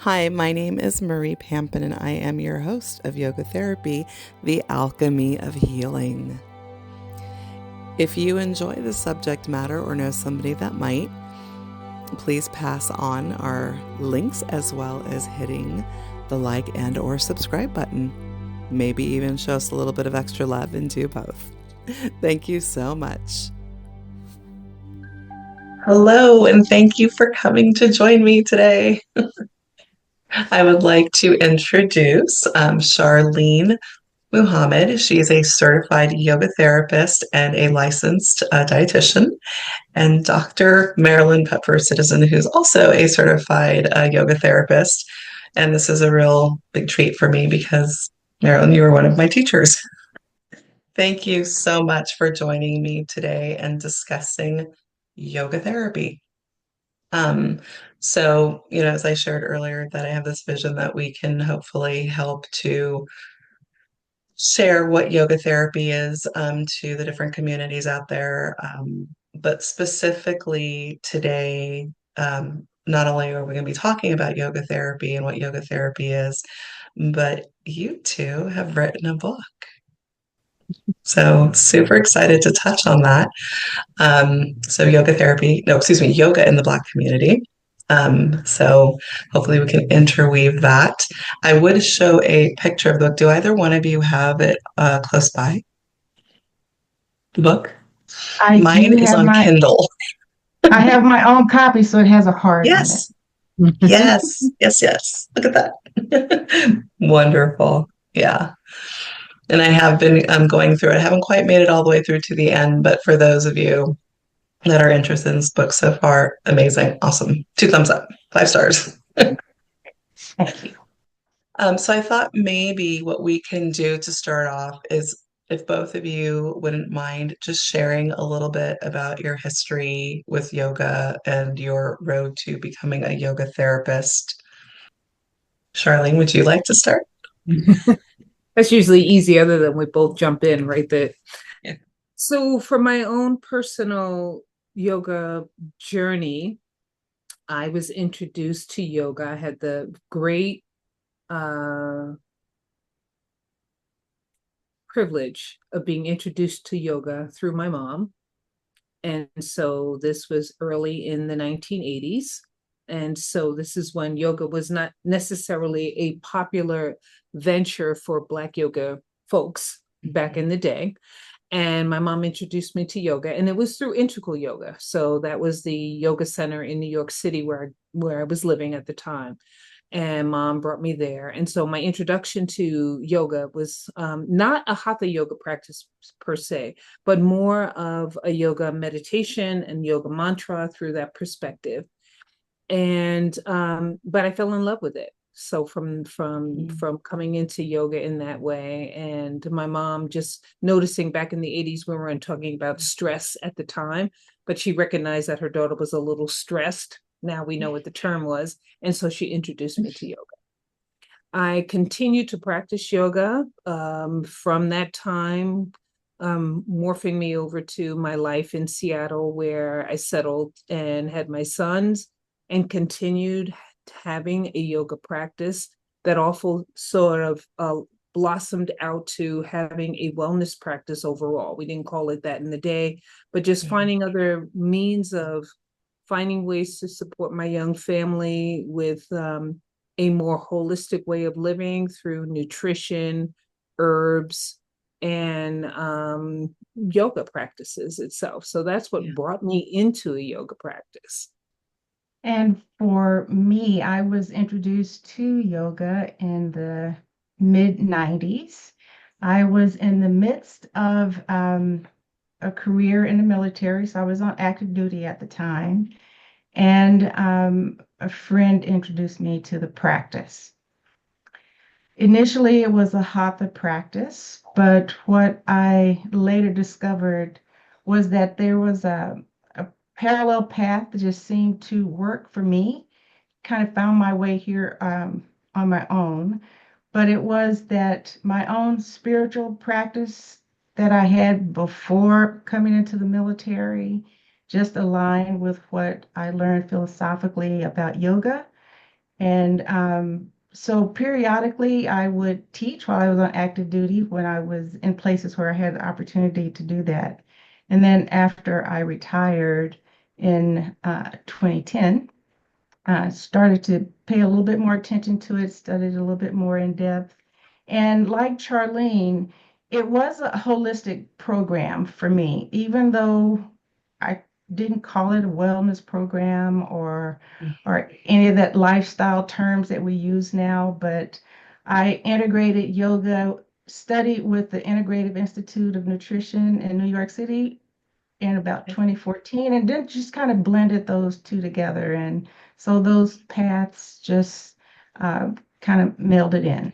Hi, my name is Marie Pampanin, and I am your host of Yoga Therapy, the Alchemy of Healing. If you enjoy the subject matter or know somebody that might, please pass on our links as well as hitting the like and or subscribe button. Maybe even show us a little bit of extra love and do both. Thank you so much. Hello, and thank you for coming to join me today. I would like to introduce Charlene Muhammad. She is a certified yoga therapist and a licensed dietitian, and Dr. Marilyn Peppers-Citizen, who's also a certified yoga therapist. And this is a real big treat for me because, Marilyn, you were one of my teachers. Thank you so much for joining me today and discussing yoga therapy. Um, as I shared earlier, that I have this vision that we can hopefully help to share what yoga therapy is to the different communities out there. But specifically today, not only are we going to be talking about yoga therapy and what yoga therapy is, but you two have written a book. So super excited to touch on that. Yoga therapy, no, excuse me, yoga in the Black community. So hopefully we can interweave that. I would show a picture of the book. Do either one of you have it close by? The book? I Mine do is have on my Kindle. I have my own copy, so it has a heart on Yes, it. yes, yes, yes. Look at that. Wonderful. Yeah. And I have been going through it. I haven't quite made it all the way through to the end, but for those of you that are interested in this book so far, amazing, awesome. 2 thumbs up, 5 stars. Thank you. So I thought maybe what we can do to start off is if both of you wouldn't mind just sharing a little bit about your history with yoga and your road to becoming a yoga therapist. Charlene, would you like to start? That's usually easy, other than we both jump in right there. Yeah. So for my own personal yoga journey, I was introduced to yoga. I had the great privilege of being introduced to yoga through my mom. And so this was early in the 1980s. And so this is when yoga was not necessarily a popular venture for Black yoga folks back in the day. And my mom introduced me to yoga, and it was through Integral Yoga. So that was the yoga center in New York City where I was living at the time. And mom brought me there. And so my introduction to yoga was not a hatha yoga practice per se, but more of a yoga meditation and yoga mantra through that perspective. And but I fell in love with it. So from coming into yoga in that way, and my mom just noticing back in the 80s, we weren't talking about stress at the time, but she recognized that her daughter was a little stressed. Now we know what the term was. And so she introduced me to yoga. I continued to practice yoga from that time, morphing me over to my life in Seattle, where I settled and had my sons, and continued having a yoga practice that also sort of blossomed out to having a wellness practice overall. We didn't call it that in the day, but just finding other means of finding ways to support my young family with a more holistic way of living through nutrition, herbs, and yoga practices itself. So that's what brought me into a yoga practice. And for me, I was introduced to yoga in the mid 90s. I was in the midst of a career in the military, so I was on active duty at the time. And a friend introduced me to the practice. Initially, it was a hatha practice, but what I later discovered was that there was a parallel path that just seemed to work for me. Kind of found my way here on my own, but it was that my own spiritual practice that I had before coming into the military just aligned with what I learned philosophically about yoga. And so periodically I would teach while I was on active duty when I was in places where I had the opportunity to do that. And then after I retired in 2010, started to pay a little bit more attention to it, studied a little bit more in depth. And like Charlene, it was a holistic program for me, even though I didn't call it a wellness program or any of that lifestyle terms that we use now, but I integrated yoga, studied with the Integrative Institute of Nutrition in New York City in about 2014, and then just kind of blended those two together. And so those paths just kind of melded in.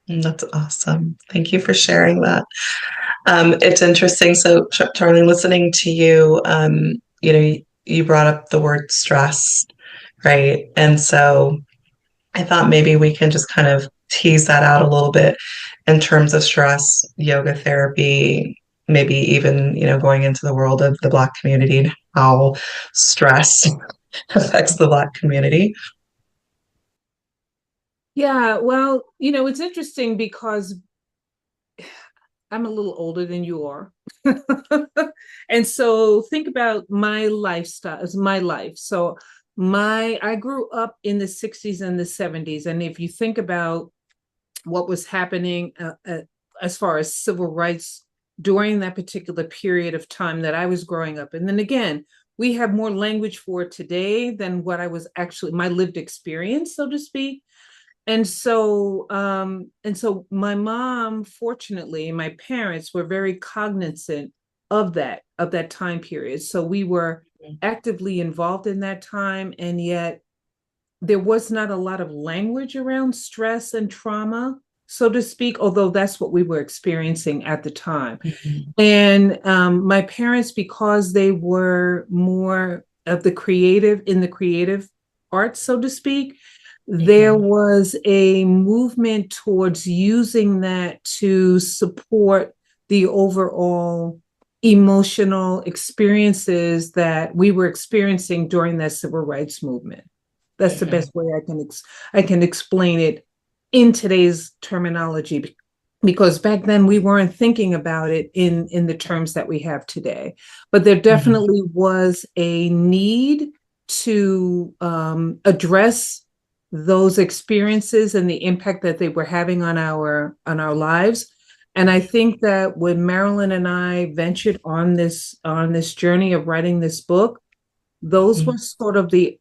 That's awesome. Thank you for sharing that. It's interesting. So, Charlie, listening to you, you brought up the word stress, right? And so I thought maybe we can just kind of tease that out a little bit in terms of stress, yoga therapy, maybe even, going into the world of the Black community and how stress affects the Black community. Yeah, well, it's interesting because I'm a little older than you are. And so think about my lifestyle as my life. So I grew up in the 60s and the 70s. And if you think about what was happening as far as civil rights during that particular period of time that I was growing up. And then again, we have more language for it today than what I was actually, my lived experience, so to speak. And so my mom, fortunately, my parents were very cognizant of that time period. So we were actively involved in that time, and yet there was not a lot of language around stress and trauma, so to speak, although that's what we were experiencing at the time. Mm-hmm. And my parents, because they were more of the creative arts, so to speak, there was a movement towards using that to support the overall emotional experiences that we were experiencing during that civil rights movement. That's the best way I can explain it in today's terminology, because back then we weren't thinking about it in the terms that we have today. But there definitely was a need to address those experiences and the impact that they were having on our lives. And I think that when Marilyn and I ventured on this journey of writing this book, those were sort of the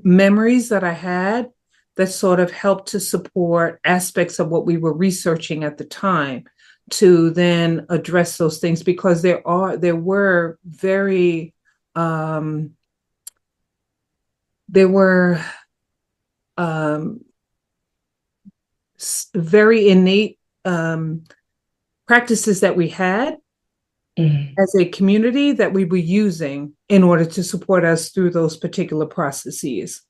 memories that I had that sort of helped to support aspects of what we were researching at the time to then address those things, because there were very very innate practices that we had as a community that we were using in order to support us through those particular processes.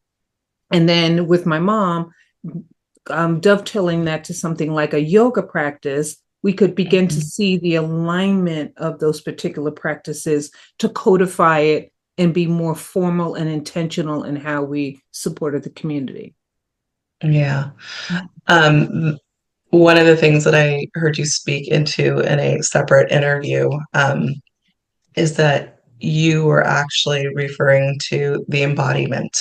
And then with my mom, dovetailing that to something like a yoga practice, we could begin to see the alignment of those particular practices to codify it and be more formal and intentional in how we supported the community. Yeah. One of the things that I heard you speak into in a separate interview is that you were actually referring to the embodiment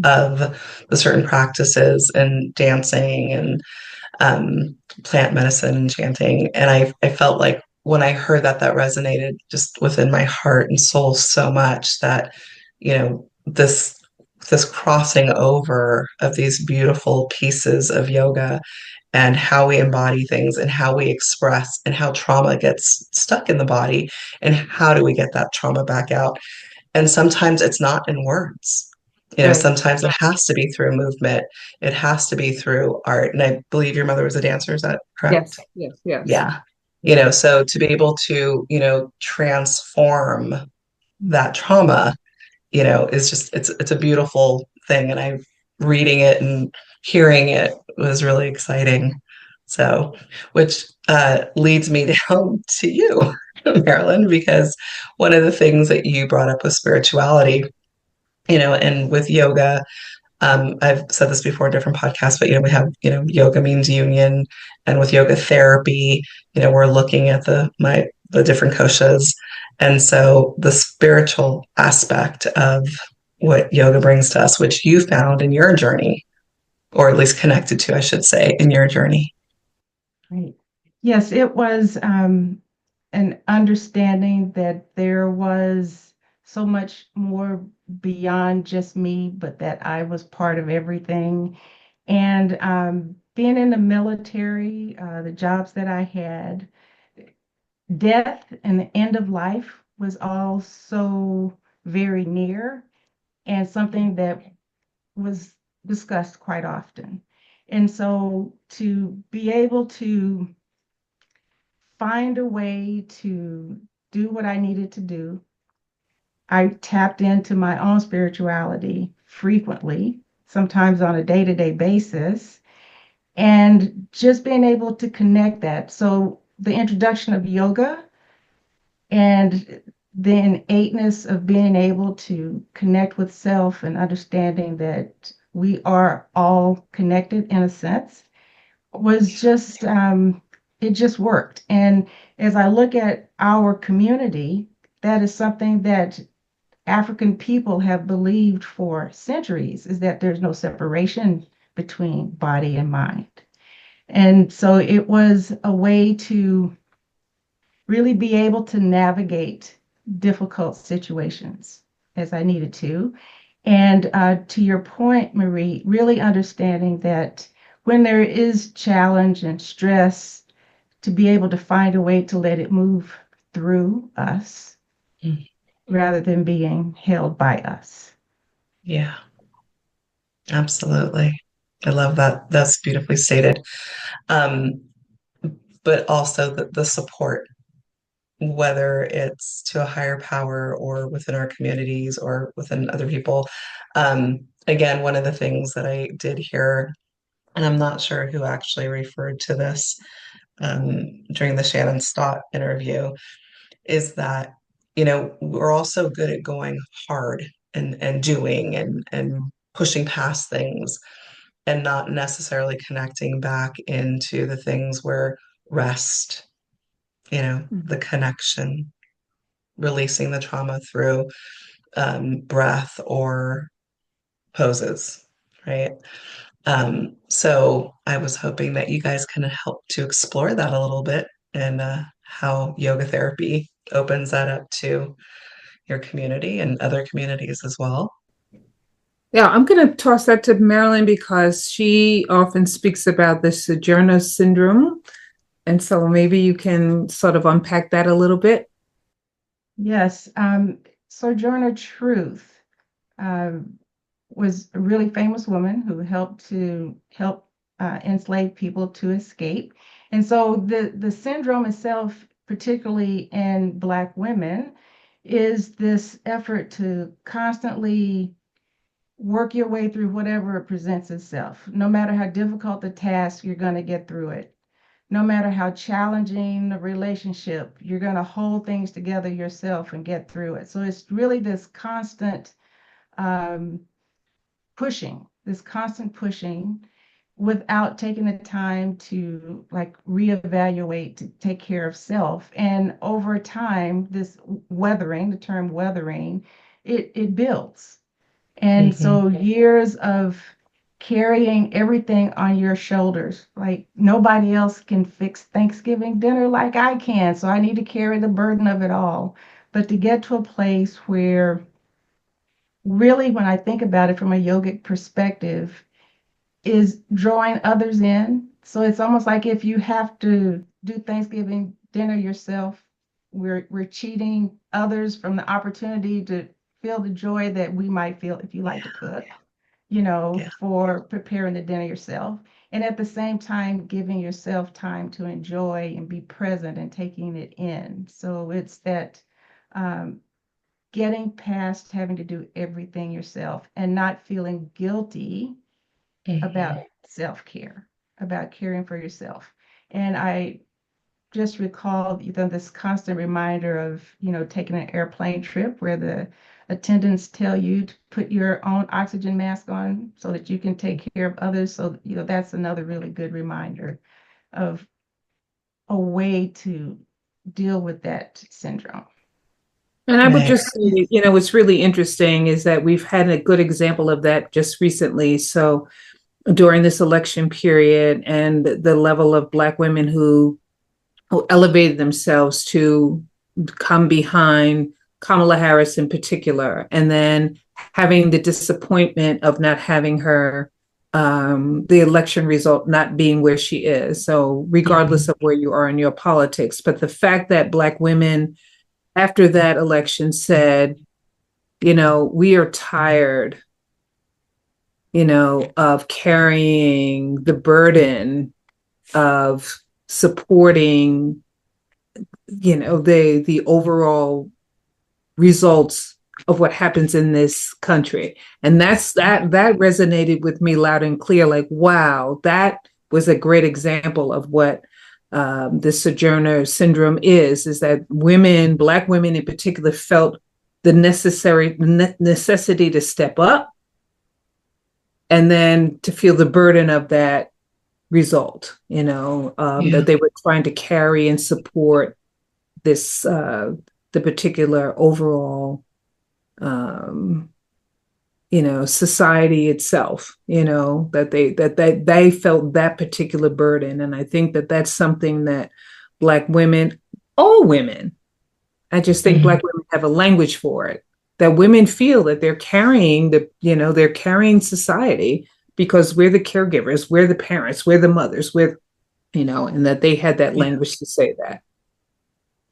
of the certain practices and dancing and plant medicine and chanting. And I felt like when I heard that, that resonated just within my heart and soul so much that, this crossing over of these beautiful pieces of yoga and how we embody things and how we express and how trauma gets stuck in the body and how do we get that trauma back out. And sometimes it's not in words. Right. Sometimes it has to be through movement. It has to be through art. And I believe your mother was a dancer. Is that correct? Yes. Yeah. So to be able to, transform that trauma, is just, it's a beautiful thing. And reading it and hearing it was really exciting. So, which leads me down to you, Marilyn, because one of the things that you brought up was spirituality, and with yoga, I've said this before in different podcasts, but we have, yoga means union, and with yoga therapy, we're looking at the different koshas. And so the spiritual aspect of what yoga brings to us, which you found in your journey, or at least connected to, I should say, in your journey. Right. Yes, it was an understanding that there was so much more beyond just me, but that I was part of everything. And being in the military, the jobs that I had, death and the end of life was also very near and something that was discussed quite often. And so to be able to find a way to do what I needed to do, I tapped into my own spirituality frequently, sometimes on a day-to-day basis, and just being able to connect that. So the introduction of yoga and the innateness of being able to connect with self and understanding that we are all connected in a sense was just it just worked. And as I look at our community, that is something that African people have believed for centuries, is that there's no separation between body and mind. And so it was a way to really be able to navigate difficult situations as I needed to. And to your point, Marie, really understanding that when there is challenge and stress, to be able to find a way to let it move through us rather than being held by us. Yeah, absolutely. I love that. That's beautifully stated. Um, but also the support, whether it's to a higher power or within our communities or within other people. Again, one of the things that I did hear, and I'm not sure who actually referred to this during the Shannon Stott interview, is that, we're also good at going hard and doing and pushing past things and not necessarily connecting back into the things where rest, the connection, releasing the trauma through breath or poses, right? So I was hoping that you guys can help to explore that a little bit and how yoga therapy opens that up to your community and other communities as well. Yeah, I'm going to toss that to Marilyn because she often speaks about the sojourner syndrome. And so maybe you can sort of unpack that a little bit. Yes, Sojourner Truth um, was a really famous woman who helped enslaved people to escape. And so the syndrome itself, particularly in Black women, is this effort to constantly work your way through whatever presents itself. No matter how difficult the task, you're going to get through it. No matter how challenging the relationship, you're going to hold things together yourself and get through it. So it's really this constant um, this constant pushing without taking the time to like reevaluate, to take care of self. And over time, this weathering, the term weathering, it builds. And so years of carrying everything on your shoulders, like nobody else can fix Thanksgiving dinner like I can. So I need to carry the burden of it all. But to get to a place where really, when I think about it from a yogic perspective, is drawing others in. So it's almost like if you have to do Thanksgiving dinner yourself, we're cheating others from the opportunity to feel the joy that we might feel if you like to cook, Yeah. for preparing the dinner yourself. And at the same time, giving yourself time to enjoy and be present and taking it in. So it's that um, getting past having to do everything yourself and not feeling guilty about self-care, about caring for yourself. And I just recall, this constant reminder of, taking an airplane trip where the attendants tell you to put your own oxygen mask on so that you can take care of others. So, that's another really good reminder of a way to deal with that syndrome. And I would Right. just say, what's really interesting is that we've had a good example of that just recently. So during this election period and the level of Black women who elevated themselves to come behind Kamala Harris in particular, and then having the disappointment of not having her, the election result not being where she is. So regardless of where you are in your politics, but the fact that Black women after that election said, we are tired, of carrying the burden of supporting, the overall results of what happens in this country. And that resonated with me loud and clear. Like, wow, that was a great example of what the Sojourner syndrome is that women, Black women in particular, felt the necessity to step up and then to feel the burden of that result, that they were trying to carry and support this, the particular overall, society itself, that they felt that particular burden. And I think that that's something that Black women, all women, I just think Black women have a language for it, that women feel that they're carrying they're carrying society because we're the caregivers, we're the parents, we're the mothers, and that they had that language to say that.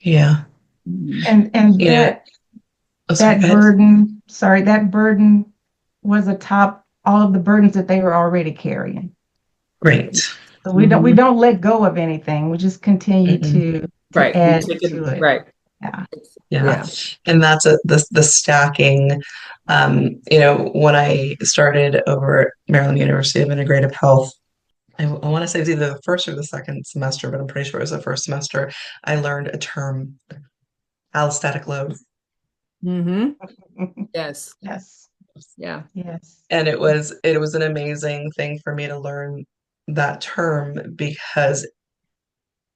Yeah. And that burden was atop all of the burdens that they were already carrying. Right. So we don't let go of anything. We just continue to add to it. Right. Yeah. And that's the stacking. When I started over at Maryland University of Integrative Health, I want to say it's either the first or the second semester, but I'm pretty sure it was the first semester, I learned a term, allostatic load. Yes. Yes. Yeah. Yes. And it was an amazing thing for me to learn that term because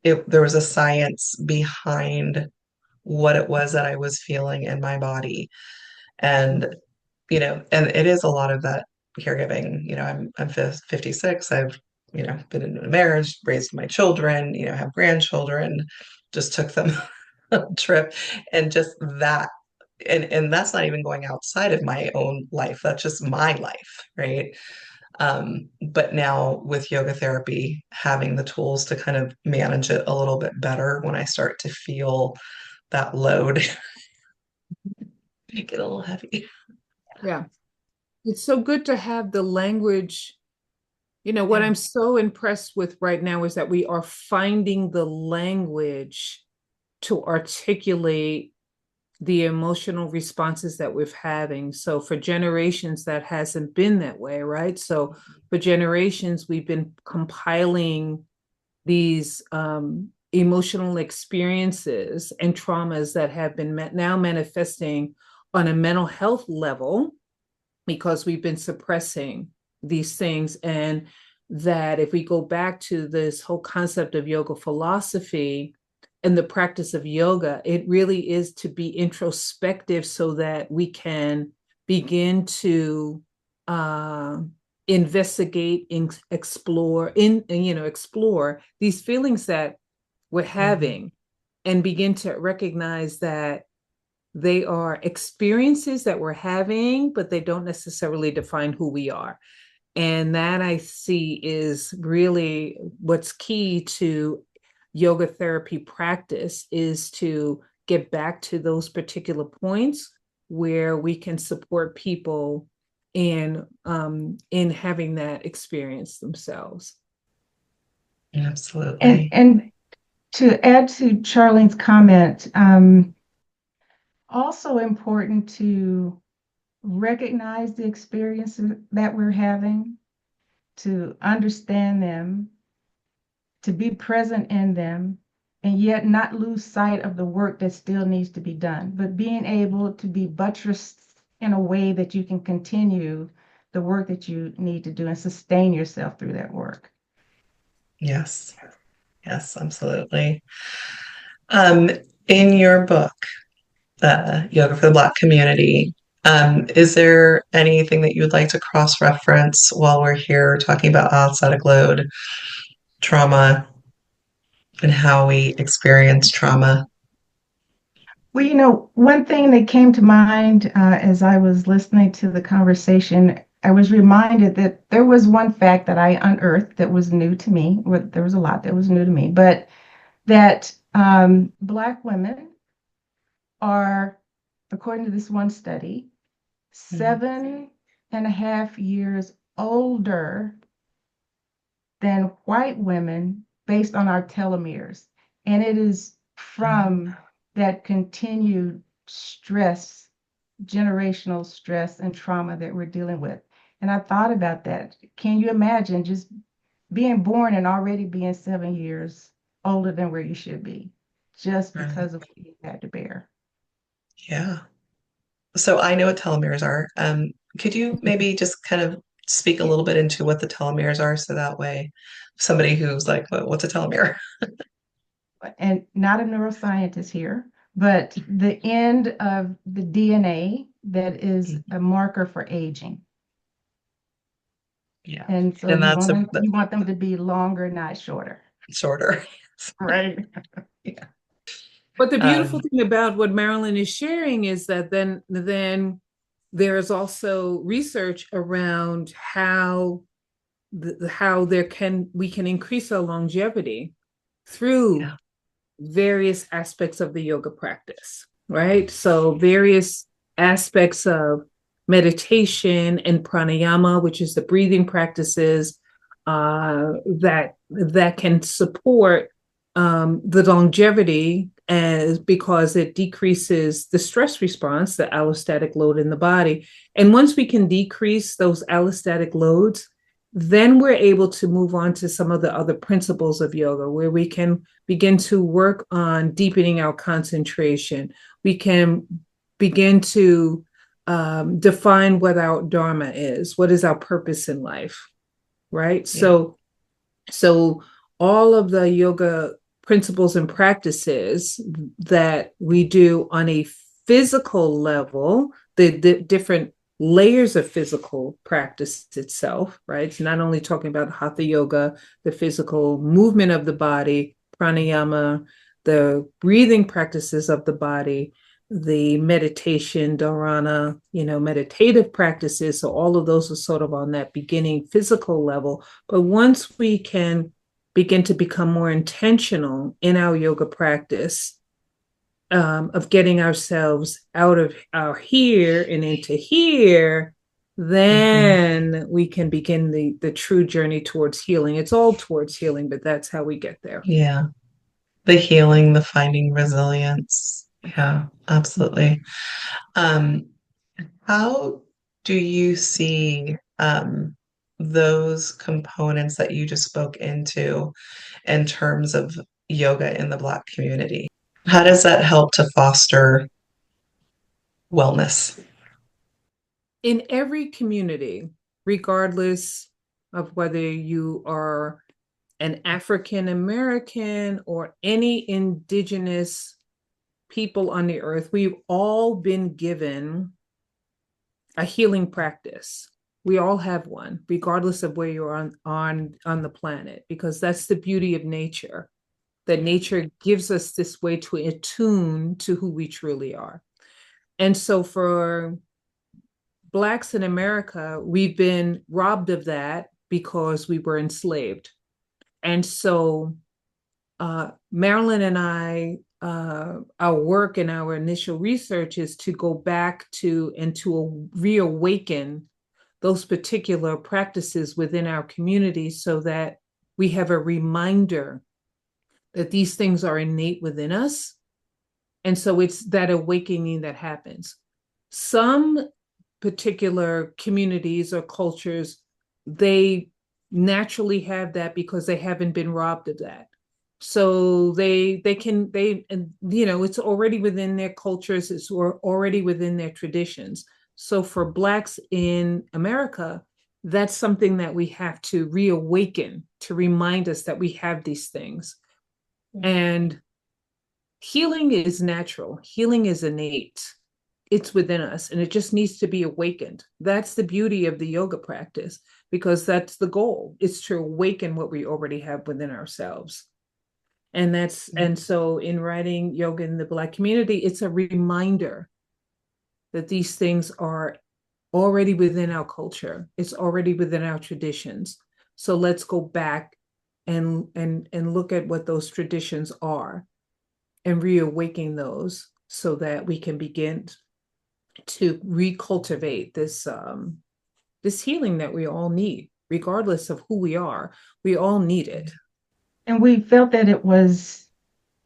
there was a science behind what it was that I was feeling in my body. And, and it is a lot of that caregiving. I'm 56. I've, been in a marriage, raised my children, have grandchildren, just took them on a trip, and just that. And that's not even going outside of my own life. That's just my life, right? But now with yoga therapy, having the tools to kind of manage it a little bit better when I start to feel that load get a little heavy. Yeah. It's so good to have the language. What I'm so impressed with right now is that we are finding the language to articulate the emotional responses that we're having. So for generations, that hasn't been that way, right? So for generations, we've been compiling these emotional experiences and traumas that have been now manifesting on a mental health level because we've been suppressing these things. And that if we go back to this whole concept of yoga philosophy and the practice of yoga, it really is to be introspective so that we can begin to investigate and explore these feelings that we're having and begin to recognize that they are experiences that we're having, but they don't necessarily define who we are. And that I see is really what's key to yoga therapy practice, is to get back to those particular points where we can support people in having that experience themselves. Absolutely. And to add to Charlene's comment, also important to recognize the experiences that we're having, to understand them, to be present in them, and yet not lose sight of the work that still needs to be done, but being able to be buttressed in a way that you can continue the work that you need to do and sustain yourself through that work. Yes. Yes, absolutely. Um, in your book, Yoga for the Black Community, is there anything that you would like to cross-reference while we're here talking about allostatic load, trauma, and how we experience trauma? Well, one thing that came to mind as I was listening to the conversation, I was reminded that there was one fact that I unearthed that was new to me. Well, there was a lot that was new to me, but that Black women are, according to this one study, 7.5 years older than white women based on our telomeres. And it is from that continued stress, generational stress and trauma that we're dealing with. And I thought about that. Can you imagine just being born and already being 7 years older than where you should be, just because of what you had to bear? Yeah. So I know what telomeres are. Could you maybe just kind of speak a little bit into what the telomeres are so that way somebody who's like, what's a telomere? And not a neuroscientist here, but the end of the DNA that is a marker for aging. Yeah. And so And that's you want them to be longer, not shorter. shorter. Right. Yeah. But the beautiful thing about what Marilyn is sharing is that then there's also research around how we can increase our longevity through various aspects of the yoga practice, right? So various aspects of meditation and pranayama, which is the breathing practices that can support the longevity, as because it decreases the stress response, the allostatic load in the body. And once we can decrease those allostatic loads, then we're able to move on to some of the other principles of yoga, where we can begin to work on deepening our concentration. We can begin to define what our dharma is, what is our purpose in life, right? Yeah. So all of the yoga principles and practices that we do on a physical level, the different layers of physical practice itself, right? It's not only talking about hatha yoga, the physical movement of the body, pranayama, the breathing practices of the body, the meditation, dharana, meditative practices. So all of those are sort of on that beginning physical level. But once we can begin to become more intentional in our yoga practice, of getting ourselves out of our here and into here, then we can begin the true journey towards healing. It's all towards healing, but that's how we get there. Yeah. The healing, the finding resilience. Yeah, absolutely. How do you see those components that you just spoke into in terms of yoga in the Black community? How does that help to foster wellness? In every community, regardless of whether you are an African American or any indigenous people on the earth, we've all been given a healing practice. We all have one, regardless of where you're on the planet, because that's the beauty of nature, that nature gives us this way to attune to who we truly are. And so for Blacks in America, we've been robbed of that because we were enslaved. And so Marilyn and I, our work and our initial research is to go back to and to reawaken those particular practices within our community so that we have a reminder that these things are innate within us. And so it's that awakening that happens. Some particular communities or cultures, they naturally have that because they haven't been robbed of that. So it's already within their cultures, it's already within their traditions. So for Blacks in America, that's something that we have to reawaken, to remind us that we have these things. And healing is natural, healing is innate, it's within us, and it just needs to be awakened. That's the beauty of the yoga practice, because that's the goal. It's to awaken what we already have within ourselves. And so in writing Yoga in the Black Community, it's a reminder that these things are already within our culture. It's already within our traditions. So let's go back and look at what those traditions are and reawaken those, so that we can begin to recultivate this healing that we all need, regardless of who we are. We all need it. And we felt that it was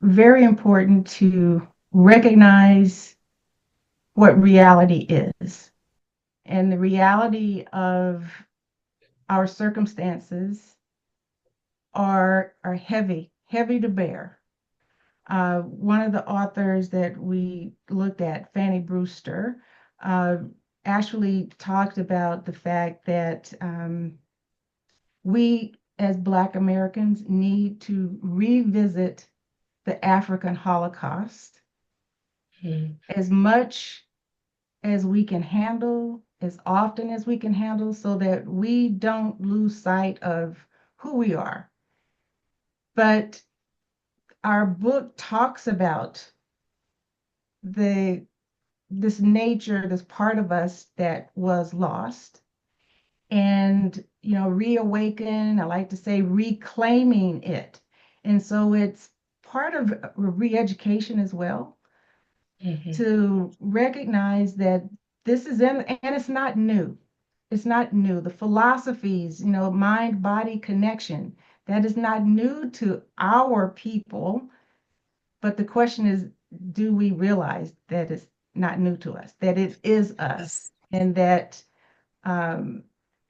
very important to recognize what reality is. And the reality of our circumstances are heavy to bear. One of the authors that we looked at, Fanny Brewster, actually talked about the fact that we as Black Americans need to revisit the African Holocaust as much as we can handle, as often as we can handle, so that we don't lose sight of who we are. But our book talks about this nature, this part of us that was lost, and reawaken. I like to say reclaiming it. And so it's part of re-education as well, to recognize that this is in, and it's not new. It's not new. The philosophies, mind body connection, that is not new to our people. But the question is, do we realize that it's not new to us, that it is us, and that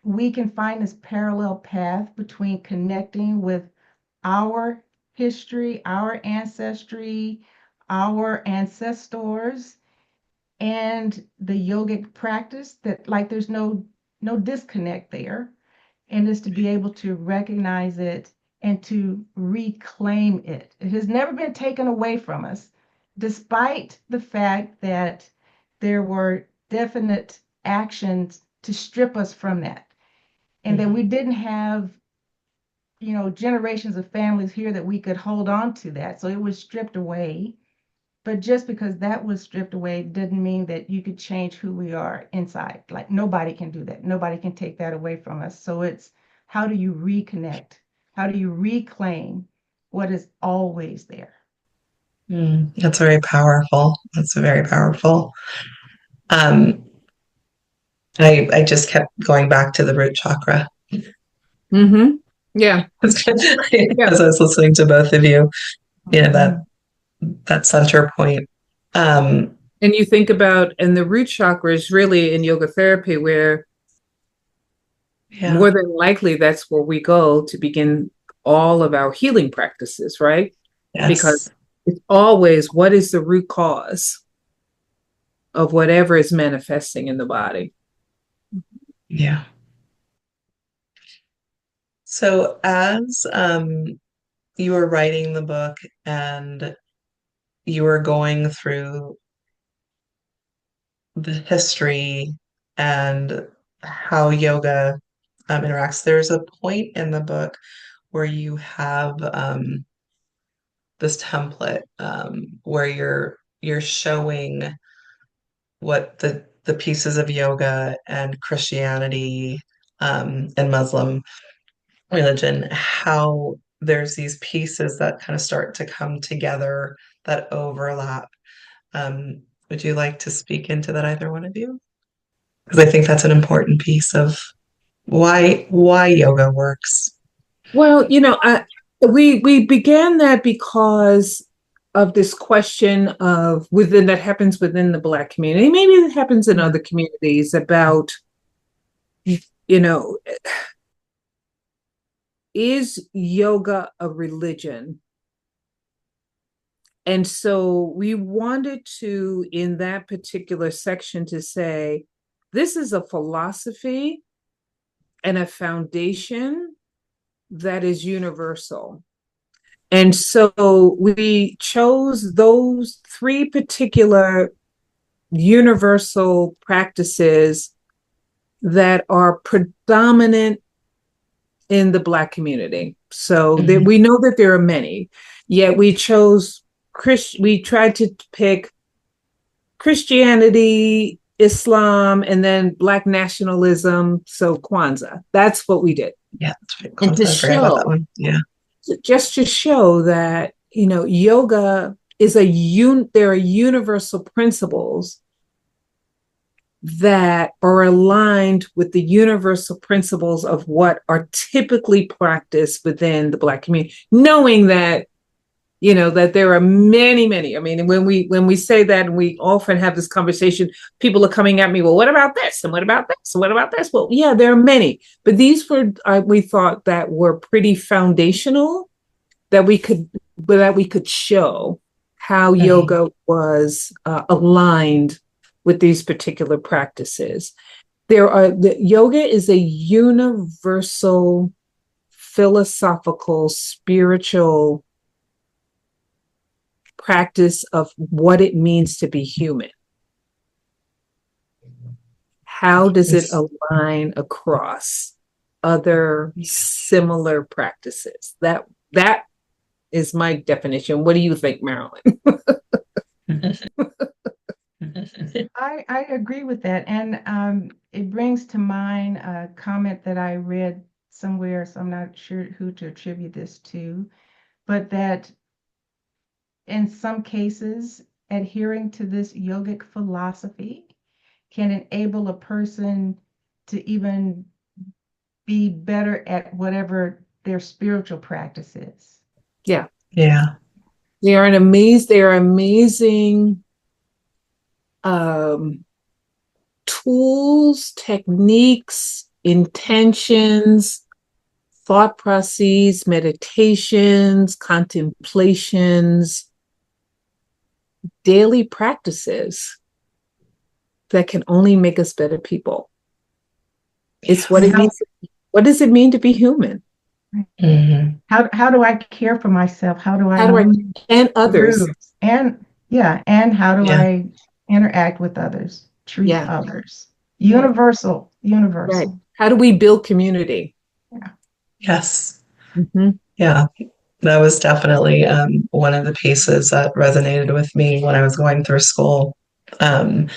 we can find this parallel path between connecting with our history, our ancestry, our ancestors, and the yogic practice, that like there's no disconnect there, and is to be able to recognize it and to reclaim it. It has never been taken away from us, despite the fact that there were definite actions to strip us from that, and that we didn't have generations of families here that we could hold on to that, so it was stripped away. But just because that was stripped away didn't mean that you could change who we are inside. Like, nobody can do that. Nobody can take that away from us. So it's, how do you reconnect? How do you reclaim what is always there? That's very powerful. That's very powerful. I just kept going back to the root chakra. Mm-hmm. Yeah. As I was listening to both of you, that center point. And you think about, and the root chakra is really in yoga therapy, where more than likely that's where we go to begin all of our healing practices, right? Yes. Because it's always, what is the root cause of whatever is manifesting in the body? Yeah. So as you were writing the book and you were going through the history and how yoga interacts, there's a point in the book where you have this template where you're showing what the pieces of yoga and Christianity and Muslim religion, how there's these pieces that kind of start to come together that overlap. Would you like to speak into that, either one of you? Because I think that's an important piece of why yoga works. Well, we began that because of this question of that happens within the Black community. Maybe it happens in other communities about, is yoga a religion? And so we wanted to, in that particular section, to say, this is a philosophy and a foundation that is universal. And so we chose those three particular universal practices that are predominant in the Black community. So we know that there are many, yet we chose we tried to pick Christianity, Islam, and then Black nationalism. So Kwanzaa, that's what we did. Yeah, that's right. And to I forgot about that one. Yeah. Just to show that, yoga is there are universal principles that are aligned with the universal principles of what are typically practiced within the Black community, knowing that, that there are many, many. I mean, when we say that, and we often have this conversation, people are coming at me, well, what about this? And what about this? And what about this? Well, yeah, there are many, but these were, we thought that were pretty foundational, that we could show how yoga was aligned with these particular practices. Yoga is a universal, philosophical, spiritual practice of what it means to be human. How does it align across other similar practices? That is my definition. What do you think, Marilyn? I agree with that. And it brings to mind a comment that I read somewhere, so I'm not sure who to attribute this to, but that in some cases, adhering to this yogic philosophy can enable a person to even be better at whatever their spiritual practice is. Yeah. Yeah. They are amazing tools, techniques, intentions, thought processes, meditations, contemplations, daily practices that can only make us better people. It's what it means. What does it mean to be human? Mm-hmm. How do I care for myself? How do I and others? And how do I interact with others, treat others? Universal. Right. How do we build community? Yeah. Yes. Yeah. That was definitely one of the pieces that resonated with me when I was going through school. And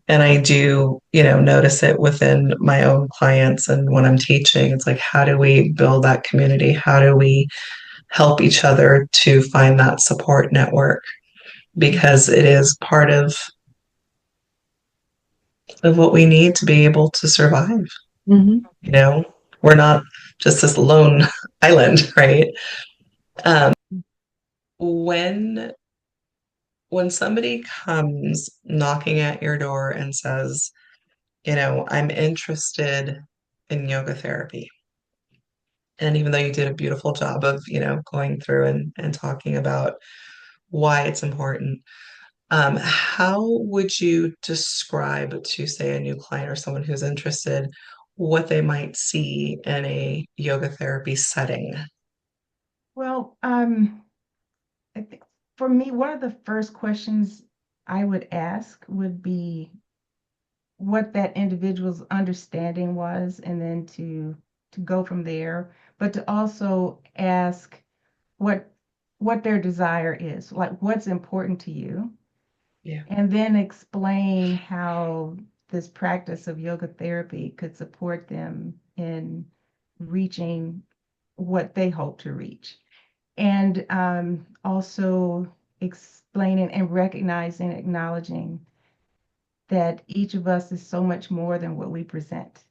I do, notice it within my own clients and when I'm teaching. It's like, how do we build that community? How do we help each other to find that support network? Because it is part of what we need to be able to survive. We're not just this lone island, right? When somebody comes knocking at your door and says, I'm interested in yoga therapy. And even though you did a beautiful job of, going through and talking about why it's important, how would you describe to, say, a new client or someone who's interested, what they might see in a yoga therapy setting? Well, I think for me, one of the first questions I would ask would be what that individual's understanding was, and then to go from there, but to also ask what their desire is, like what's important to you. Yeah. And then explain how this practice of yoga therapy could support them in reaching what they hope to reach. And also explaining and recognizing, acknowledging that each of us is so much more than what we present.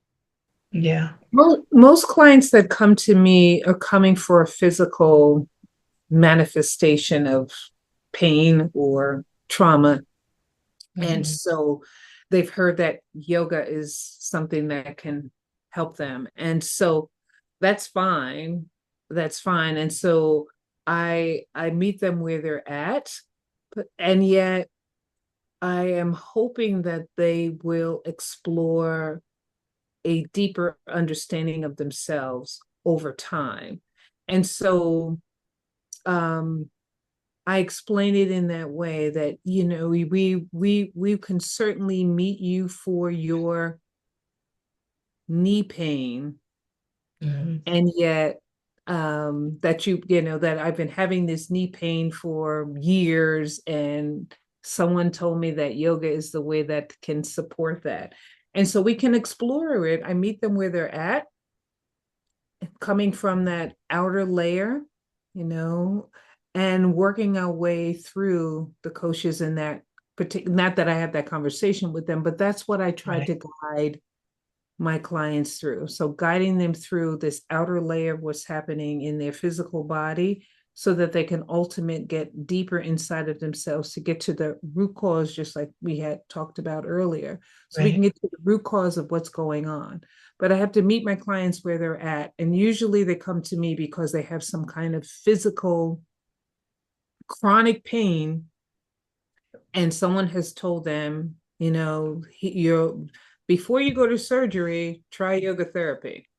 Yeah. Most clients that come to me are coming for a physical manifestation of pain or trauma. And so they've heard that yoga is something that can help them. And so that's fine. And so I meet them where they're at. and yet I am hoping that they will explore a deeper understanding of themselves over time. And so I explain it in that way that, we can certainly meet you for your knee pain, and yet that I've been having this knee pain for years, and someone told me that yoga is the way that can support that. And so we can explore it. I meet them where they're at, coming from that outer layer, and working our way through the koshas in that particular, not that I have that conversation with them, but that's what I try to guide my clients through. So guiding them through this outer layer of what's happening in their physical body so that they can ultimately get deeper inside of themselves to get to the root cause, just like we had talked about earlier. So we can get to the root cause of what's going on. But I have to meet my clients where they're at. And usually they come to me because they have some kind of physical chronic pain. And someone has told them, before you go to surgery, try yoga therapy.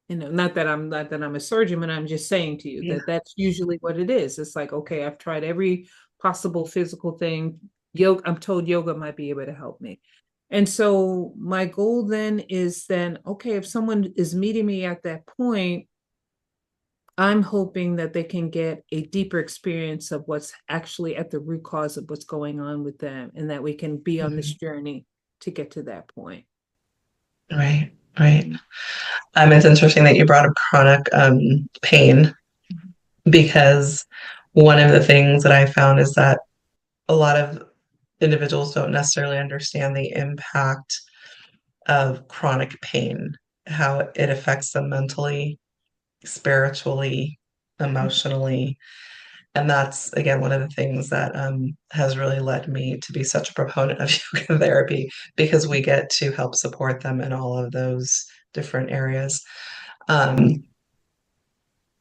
Not that I'm a surgeon, but I'm just saying to you that that's usually what it is. It's like, okay, I've tried every possible physical thing. I'm told yoga might be able to help me. And so my goal then is okay, if someone is meeting me at that point, I'm hoping that they can get a deeper experience of what's actually at the root cause of what's going on with them, and that we can be on this journey to get to that point. Right. It's interesting that you brought up chronic pain, because one of the things that I found is that a lot of individuals don't necessarily understand the impact of chronic pain, how it affects them mentally, spiritually, emotionally. And that's, again, one of the things that has really led me to be such a proponent of yoga therapy, because we get to help support them in all of those different areas. When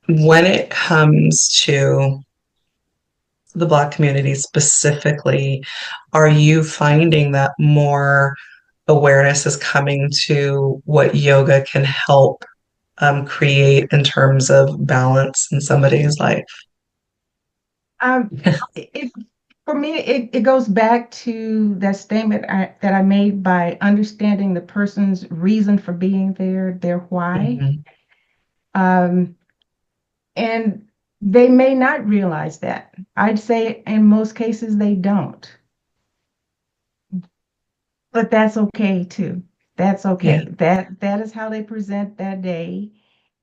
it comes to the Black community specifically, are you finding that more awareness is coming to what yoga can help create in terms of balance in somebody's life? For me, it goes back to that statement that I made, by understanding the person's reason for being there, their why. Um, and they may not realize that. I'd say in most cases they don't. But that's okay too. That's okay. That is how they present that day.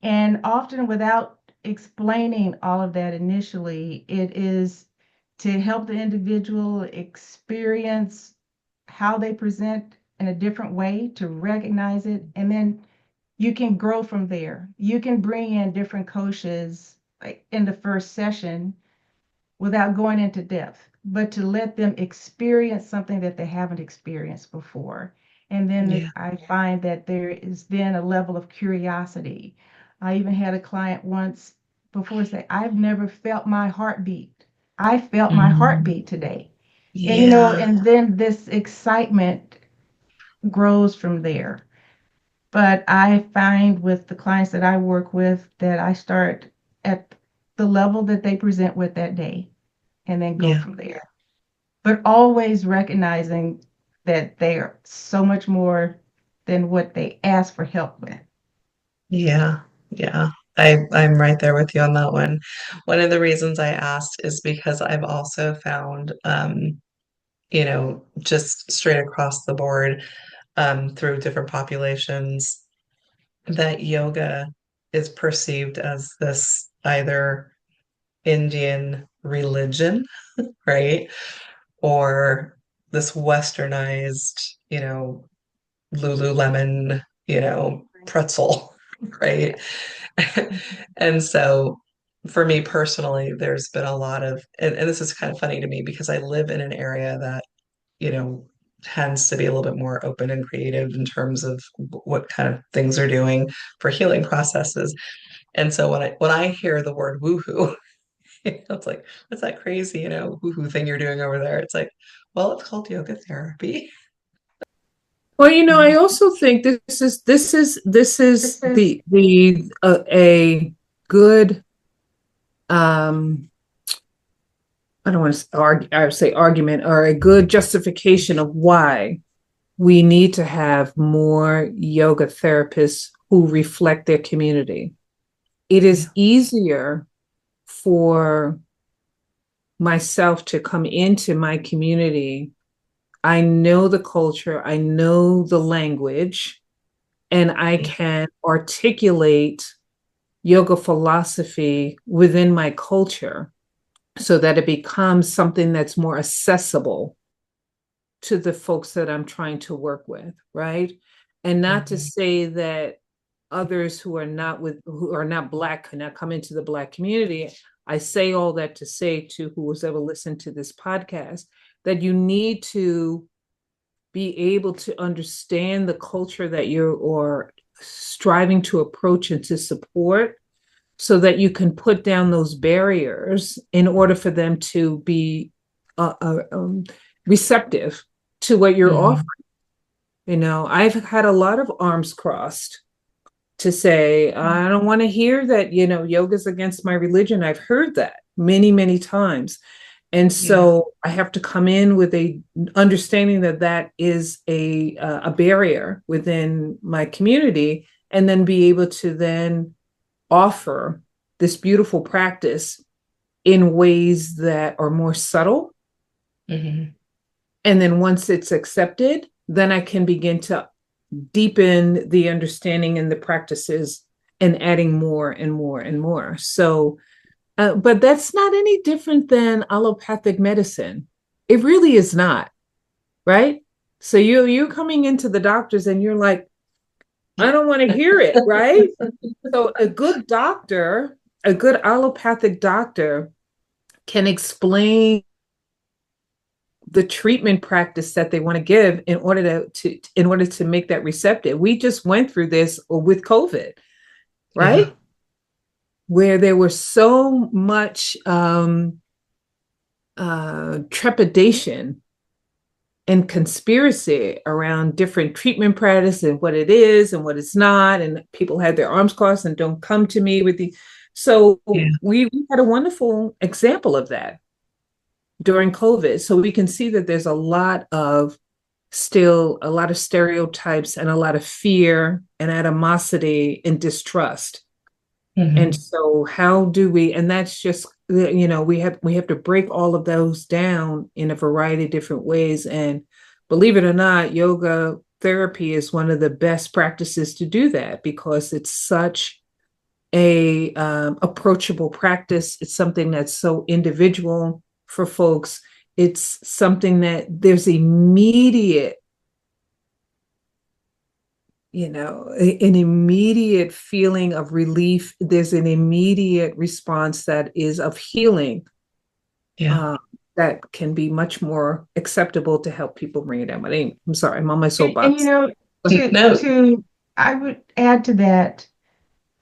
And often, without explaining all of that initially, it is to help the individual experience how they present in a different way, to recognize it, and then you can grow from there. You can bring in different coaches like in the first session without going into depth, but to let them experience something that they haven't experienced before. And then I find that there is then a level of curiosity. I even had a client once before say, I've never felt my heartbeat. I felt my heartbeat today. And, and then this excitement grows from there. But I find with the clients that I work with that I start at the level that they present with that day and then go from there. But always recognizing that they are so much more than what they ask for help with. Yeah. I'm right there with you on that one. One of the reasons I asked is because I've also found, just straight across the board, through different populations, that yoga is perceived as this either Indian religion, right? Or this westernized, Lululemon, pretzel, right? And so for me personally, there's been a lot of, and this is kind of funny to me because I live in an area that, tends to be a little bit more open and creative in terms of what kind of things they're doing for healing processes. And so when I hear the word woohoo, It's like, what's that crazy, woo-hoo thing you're doing over there? It's like, well, it's called yoga therapy. Well, I also think this is the a good I don't want to argue, I would say argument or a good justification of why we need to have more yoga therapists who reflect their community. It is easier for myself to come into my community. I know the culture, I know the language, and I can articulate yoga philosophy within my culture so that it becomes something that's more accessible to the folks that I'm trying to work with, right? And not to say that others who are not Black cannot come into the Black community. I say all that to say to who has ever listened to this podcast that you need to be able to understand the culture that you're striving to approach and to support so that you can put down those barriers in order for them to be receptive to what you're offering. I've had a lot of arms crossed to say, I don't want to hear that, yoga's against my religion. I've heard that many, many times. And so I have to come in with a understanding that is a barrier within my community, and then be able to then offer this beautiful practice in ways that are more subtle. And then once it's accepted, then I can begin to deepen the understanding and the practices and adding more and more and more. So, but that's not any different than allopathic medicine. It really is not, right? So you're coming into the doctors and you're like, I don't want to hear it, right? So a good doctor, a good allopathic doctor can explain the treatment practice that they want to give in order to make that receptive. We just went through this with COVID, right? Where there was so much trepidation and conspiracy around different treatment practice and what it is and what it's not, and people had their arms crossed and don't come to me with the. So we had a wonderful example of that during COVID. So we can see that there's still a lot of stereotypes and a lot of fear and animosity and distrust. And so how do we, and that's just, we have to break all of those down in a variety of different ways. And believe it or not, yoga therapy is one of the best practices to do that because it's such a approachable practice. It's something that's so individual for folks. It's something that there's immediate, an immediate feeling of relief. There's an immediate response that is of healing that can be much more acceptable to help people bring it down. But I'm sorry, I'm on my soapbox. And I would add to that,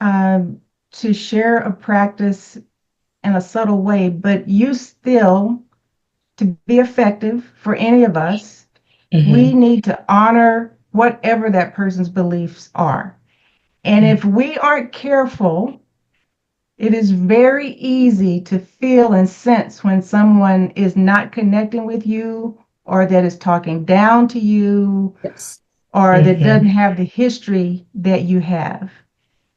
to share a practice in a subtle way, but you still, to be effective for any of us, we need to honor whatever that person's beliefs are. And if we aren't careful, it is very easy to feel and sense when someone is not connecting with you, or that is talking down to you, or that doesn't have the history that you have.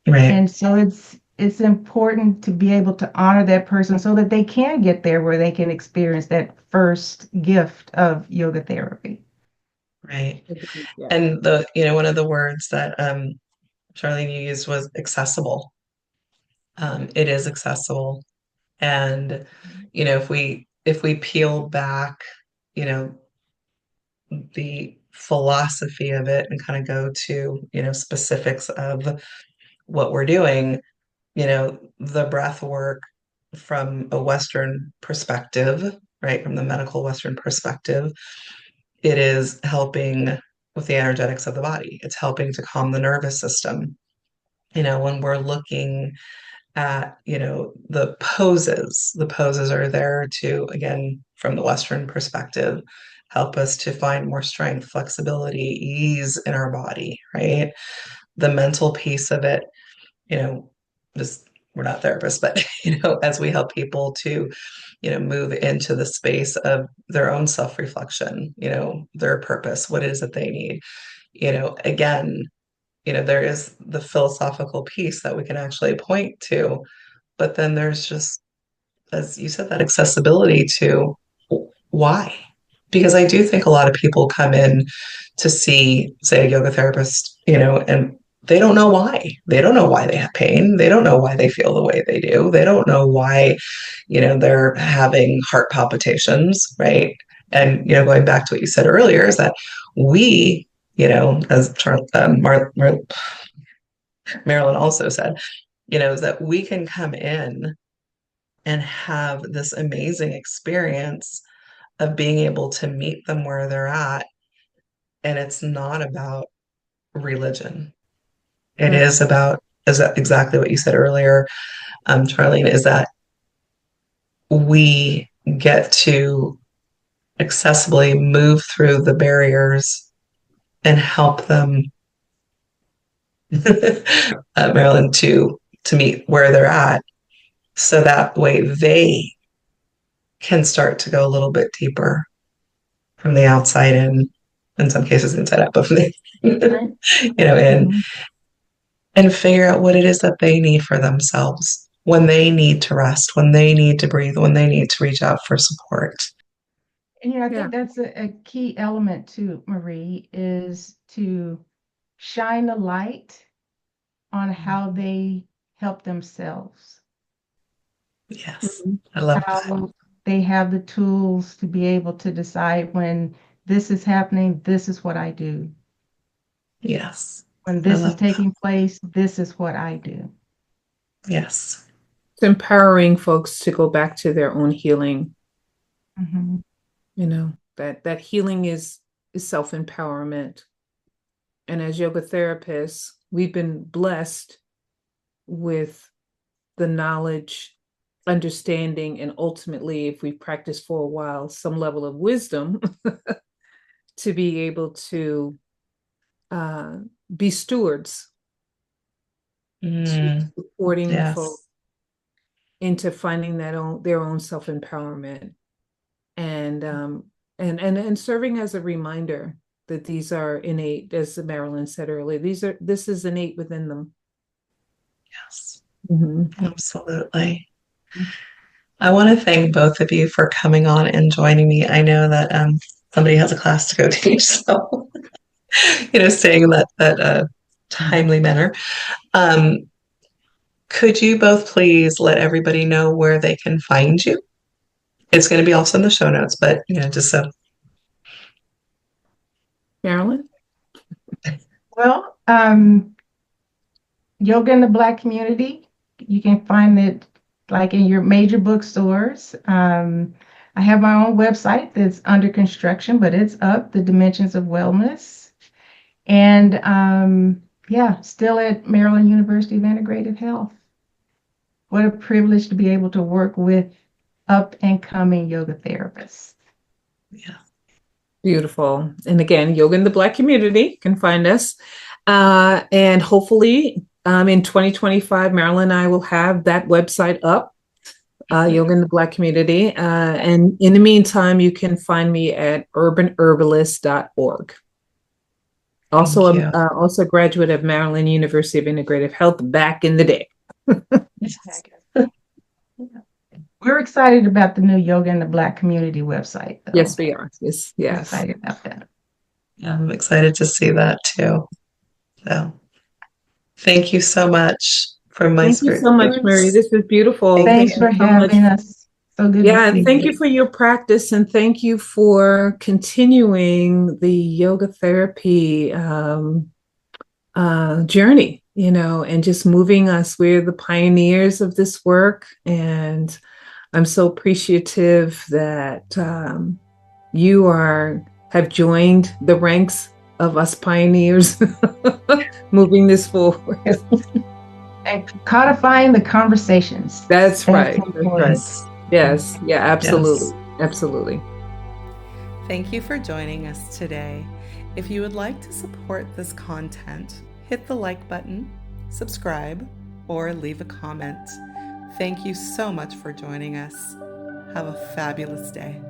Right. And so it's important to be able to honor that person so that they can get there where they can experience that first gift of yoga therapy. Right. And one of the words that Charlene, you used was accessible. It is accessible. And, if we peel back, the philosophy of it and kind of go to, specifics of what we're doing, the breath work from a Western perspective, right? From the medical Western perspective, it is helping with the energetics of the body. It's helping to calm the nervous system. When we're looking at, the poses. The poses are there to, again, from the Western perspective, help us to find more strength, flexibility, ease in our body, right? The mental piece of it, just we're not therapists, but as we help people to, move into the space of their own self-reflection, their purpose, what it is that they need, again, there is the philosophical piece that we can actually point to, but then there's just, as you said, that accessibility to why. Because I do think a lot of people come in to see, say, a yoga therapist, and they don't know why. They don't know why they have pain. They don't know why they feel the way they do. They don't know why, they're having heart palpitations, right? And, going back to what you said earlier, is that we, as Marilyn also said, is that we can come in and have this amazing experience of being able to meet them where they're at. And it's not about religion. It is about, is that exactly what you said earlier, Charlene, is that we get to accessibly move through the barriers and help them, Marilyn, to meet where they're at. So that way they can start to go a little bit deeper from the outside in some cases inside out, but from the, and figure out what it is that they need for themselves when they need to rest, when they need to breathe, when they need to reach out for support. And I think that's a key element too, Marie, is to shine a light on how they help themselves. Yes, I love how they have the tools to be able to decide when this is happening, this is what I do. Yes. When this is taking place, this is what I do. Yes. It's empowering folks to go back to their own healing. Mm-hmm. That healing is self-empowerment. And as yoga therapists, we've been blessed with the knowledge, understanding, and ultimately, if we practice for a while, some level of wisdom to be able to be stewards to supporting folks into finding their own self-empowerment, and serving as a reminder that these are innate, as Marilyn said earlier. This is innate within them. Yes, absolutely. I want to thank both of you for coming on and joining me. I know that somebody has a class to go to, so staying in that timely manner. Could you both please let everybody know where they can find you? It's going to be also in the show notes, but just so. Marilyn? Well, Yoga in the Black Community, you can find it like in your major bookstores. I have my own website that's under construction, but it's up, The Dimensions of Wellness. And still at Maryland University of Integrative Health. What a privilege to be able to work with up and coming yoga therapists. Yeah. Beautiful. And again, Yoga in the Black Community can find us. And hopefully in 2025, Marilyn and I will have that website up, Yoga in the Black Community. And in the meantime, you can find me at urbanherbalist.org. Also a graduate of Maryland University of Integrative Health back in the day. We're excited about the new Yoga in the Black Community website, though. Yes, we are. Yes. We're excited about that. Yeah, I'm excited to see that too. So thank you so much for my Thank you so much, Marie. This is beautiful. Thanks for having us. So good. Yeah, and thank you for your practice, and thank you for continuing the yoga therapy journey, and just moving us. We're the pioneers of this work, and I'm so appreciative that you have joined the ranks of us pioneers moving this forward. And codifying the conversations. That's right. That's important. Yes. Yes. Yeah, absolutely. Yes. Absolutely. Thank you for joining us today. If you would like to support this content, hit the like button, subscribe, or leave a comment. Thank you so much for joining us. Have a fabulous day.